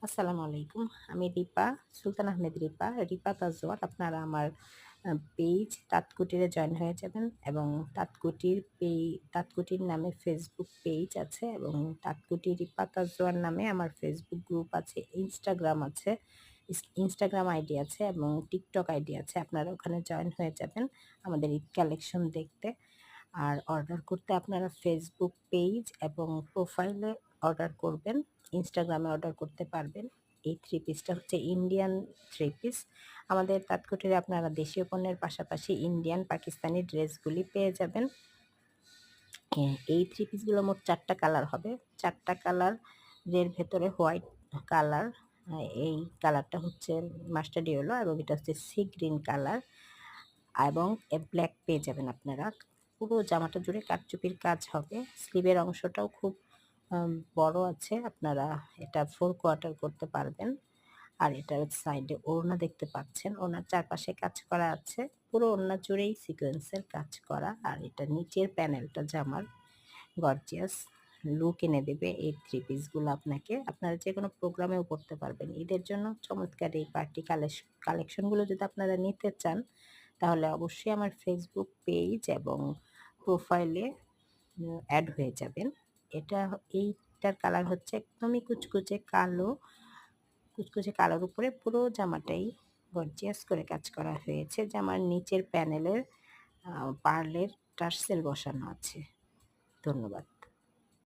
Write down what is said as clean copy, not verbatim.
আসসালামু আলাইকুম। আমি রিপা, সুলতান আহমেদ রিপা, রিপা তাজওয়ার। আপনারা আমার পেজ তাঁতকুটিরে জয়েন হয়ে যাবেন এবং তাঁতকুটির নামে ফেসবুক পেজ আছে এবং তাঁতকুটি রিপা তাজওয়ার নামে আমার ফেসবুক গ্রুপ আছে, ইনস্টাগ্রাম আছে, ইনস্টাগ্রাম আইডি আছে এবং টিকটক আইডি আছে। আপনারা ওখানে জয়েন হয়ে যাবেন আমাদের ঈদ কালেকশন দেখতে। আর অর্ডার করতে আপনারা ফেসবুক পেজ এবং প্রোফাইলে অর্ডার করবেন, ইনস্টাগ্রামে অর্ডার করতে পারবেন। এই থ্রি পিসটা হচ্ছে ইন্ডিয়ান থ্রি পিস। আমাদের তাঁতকুটিরে আপনারা দেশীয় পণ্যের পাশাপাশি ইন্ডিয়ান পাকিস্তানি ড্রেসগুলি পেয়ে যাবেন। এই থ্রি পিসগুলো মোট 4টা কালার হবে। 4টা কালারের ভেতরে হোয়াইট কালার, এই কালারটা হচ্ছে মাস্টার্ড ইয়েলো এবং এটা হচ্ছে সি গ্রিন কালার এবং ব্ল্যাক পেয়ে যাবেন আপনারা। পুরো জামাটা জুড়ে কারচুপির কাজ হবে। স্লিভের অংশটাও খুব বড় আছে, আপনারা এটা 4 কোয়ার্টার করতে পারবেন। আর এটার সাইডে ওড়না দেখতে পাচ্ছেন, ওড়নার চারপাশে কাজ করা আছে, পুরো ওড়না জুড়েই সিকোয়েন্সের কাজ করা। আর এটা নিচের প্যানেলটা জামার গর্জিয়াস লুক এনে দেবে। এই থ্রি পিসগুলো আপনারা যে কোনো প্রোগ্রামেও পরতে পারবেন। ঈদের জন্য চমৎকার এই পার্টি কালেকশনগুলো যদি আপনারা নিতে চান তাহলে অবশ্যই আমার ফেসবুক পেজ এবং প্রোফাইলে অ্যাড হয়ে যাবেন। এইটার কালার হচ্ছে একদমই কুচকুচে কালোর উপরে পুরো জামাটাই গর্জিয়াস করে কাজ করা হয়েছে। জামার নিচের প্যানেলের পার্লের টার্সেল বসানো আছে। ধন্যবাদ।